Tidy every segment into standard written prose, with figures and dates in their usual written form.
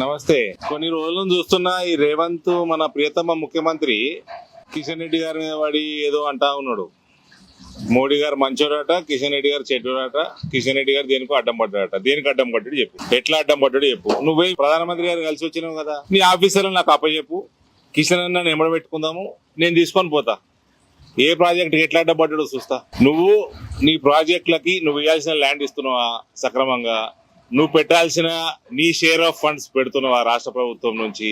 నమస్తే. కొన్ని రోజుల నుంచి చూస్తున్నా ఈ రేవంత్ మన ప్రియతమ ముఖ్యమంత్రి కిషన్ రెడ్డి గారి మీద పడి ఏదో అంటా ఉన్నాడు. మోడీ గారు మంచోడట, కిషన్ రెడ్డి గారు చెడ్డోడట, కిషన్ రెడ్డి గారు దేనికో అడ్డం పడ్డాడట. దేనికి అడ్డం పడ్డాడు చెప్పు, ఎట్లా అడ్డం పడ్డాడు చెప్పు. నువ్వే ప్రధానమంత్రి గారు కలిసి వచ్చినావు కదా, నీ ఆఫీసర్లు నాకు అప్పచెప్పు, కిషన్ అన్న ఎంబడ పెట్టుకుందాము, నేను తీసుకొని పోతా. ఏ ప్రాజెక్ట్ ఎట్లా అడ్డం పడ్డాడో చూస్తా. నువ్వు నీ ప్రాజెక్టులకి నువ్వు ఇవ్వాల్సిన ల్యాండ్ ఇస్తున్నావా సక్రమంగా, నువ్వు పెట్టాల్సిన నీ షేర్ ఆఫ్ ఫండ్స్ పెడుతున్నావా రాష్ట్ర ప్రభుత్వం నుంచి,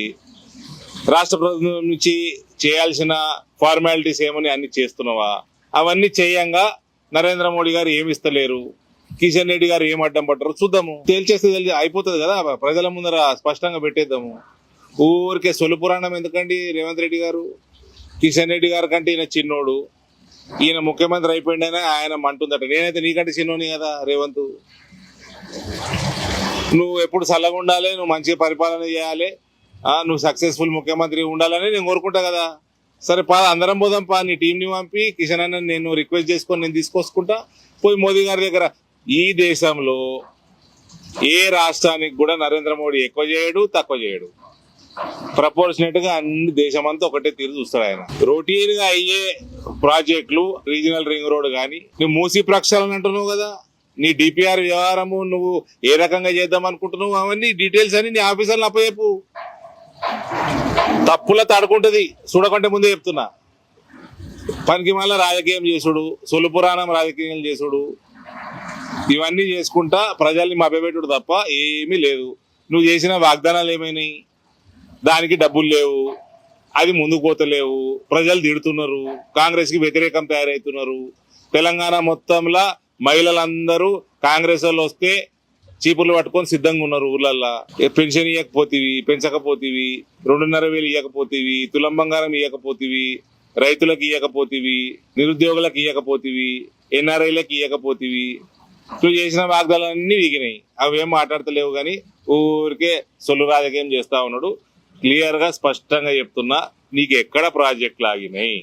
రాష్ట్ర ప్రభుత్వం నుంచి చేయాల్సిన ఫార్మాలిటీస్ ఏమని అన్ని చేస్తున్నావా, అవన్నీ చేయంగా నరేంద్ర మోడీ గారు ఏమి ఇస్తలేరు, కిషన్ రెడ్డి గారు ఏం అడ్డం పడ్డారు చూద్దాము. తేల్చేస్తే అయిపోతుంది కదా, ప్రజల ముందర స్పష్టంగా పెట్టేద్దాము. ఊరికే సొలు పురాణం ఎందుకండి రేవంత్ రెడ్డి గారు. కిషన్ రెడ్డి గారి కంటే ఈయన చిన్నోడు, ఈయన ముఖ్యమంత్రి అయిపోయిందనే ఆయన అంటుందట. నేనైతే నీకంటే చిన్నోని కదా రేవంత్. నువ్వు ఎప్పుడు చల్లగా ఉండాలి, నువ్వు మంచిగా పరిపాలన చేయాలి, నువ్వు సక్సెస్ఫుల్ ముఖ్యమంత్రి ఉండాలని నేను కోరుకుంటా కదా. సరే పా, అందరం పోదాం పా, నీ టీంని పంపి కిషన్ అన్న నేను రిక్వెస్ట్ చేసుకొని నేను తీసుకొచ్చుకుంటా. పోయి మోదీ గారి దగ్గర, ఈ దేశంలో ఏ రాష్ట్రానికి కూడా నరేంద్ర మోడీ ఎక్కువ చేయడు తక్కువ చేయడు, ప్రపోర్షనేట్ గా అన్ని దేశమంతా ఒకటే తీరు చూస్తాడు ఆయన. రొటీన్ గా అయ్యే ప్రాజెక్టులు, రీజనల్ రింగ్ రోడ్ కానీ, నువ్వు మూసీ ప్రక్షాళన అంటున్నావు కదా, నీ డిపిఆర్ వ్యవహారము నువ్వు ఏ రకంగా చేద్దాం అనుకుంటున్నావు, అవన్నీ డీటెయిల్స్ అని నీ ఆఫీసర్లు అప్పచెప్పు. తప్పుల తడుకుంటది చూడకంటే ముందే చెప్తున్నా. పనికి మళ్ళీ రాజకీయం చేసుడు, సొలు పురాణం రాజకీయం చేసుడు, ఇవన్నీ చేసుకుంటా ప్రజల్ని మభ్యపెట్టుడు తప్ప ఏమీ లేదు. నువ్వు చేసిన వాగ్దానాలు ఏమైనాయి, దానికి డబ్బులు లేవు, అది ముందుకు పోతలేవు, ప్రజలు తిడుతున్నారు, కాంగ్రెస్ కి వ్యతిరేకం తయారవుతున్నారు. తెలంగాణ మొత్తంలో మహిళలందరూ కాంగ్రెస్ వాళ్ళు వస్తే చీపుర్లు పట్టుకొని సిద్ధంగా ఉన్నారు ఊర్లల్లో. పెన్షన్ ఇవ్వకపోతేవి, పెంచకపోతేవి, 2,500 ఇవ్వకపోతేవి, తులం బంగారం ఇవ్వకపోతేవి, రైతులకు ఇవ్వకపోతేవి, నిరుద్యోగులకు ఇవ్వకపోతేవి, ఎన్ఆర్ఐలకు ఇవ్వకపోతేవి. నువ్వు చేసిన వాగ్దానాలన్నీ వీగినాయి, అవేం మాట్లాడతలేవు. కానీ ఊరికే సొల్లు రాజకీయం చేస్తా ఉన్నాడు. క్లియర్ గా స్పష్టంగా చెప్తున్నా, నీకు ఎక్కడ ప్రాజెక్టులు ఆగినాయి,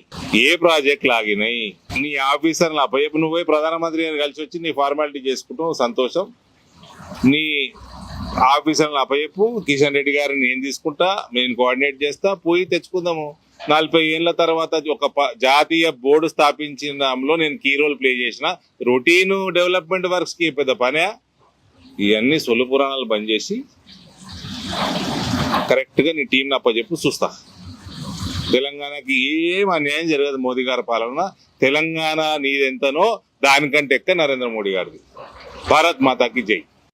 ఏ ప్రాజెక్టులు ఆగినాయి, నీ ఆఫీసర్లు అప్పచెప్పు. నువ్వే ప్రధానమంత్రి గారు కలిసి వచ్చి నీ ఫార్మాలిటీ చేసుకుంటావు, సంతోషం. నీ ఆఫీసర్లను అప్పచెప్పు, కిషన్ రెడ్డి గారిని నేను తీసుకుంటా, నేను కోఆర్డినేట్ చేస్తా, పోయి తెచ్చుకుందాము. 40 ఏళ్ల తర్వాత ఒక జాతీయ బోర్డు స్థాపించడంలో నేను కీ రోల్ ప్లే చేసిన. రొటీన్ డెవలప్మెంట్ వర్క్స్ కి పెద్ద పనే. ఇవన్నీ సొల్లు పురాణాలు బంద్ చేసి కరెక్ట్ గా నీ టీంని అప్పచెప్పు, చూస్తా. తెలంగాణకి ఏం అన్యాయం జరగదు మోదీ గారి పాలన. తెలంగాణ నీదెంతనో దానికంటే ఎక్క నరేంద్ర మోడీ గారిది. భారత్ మాతాకి జై.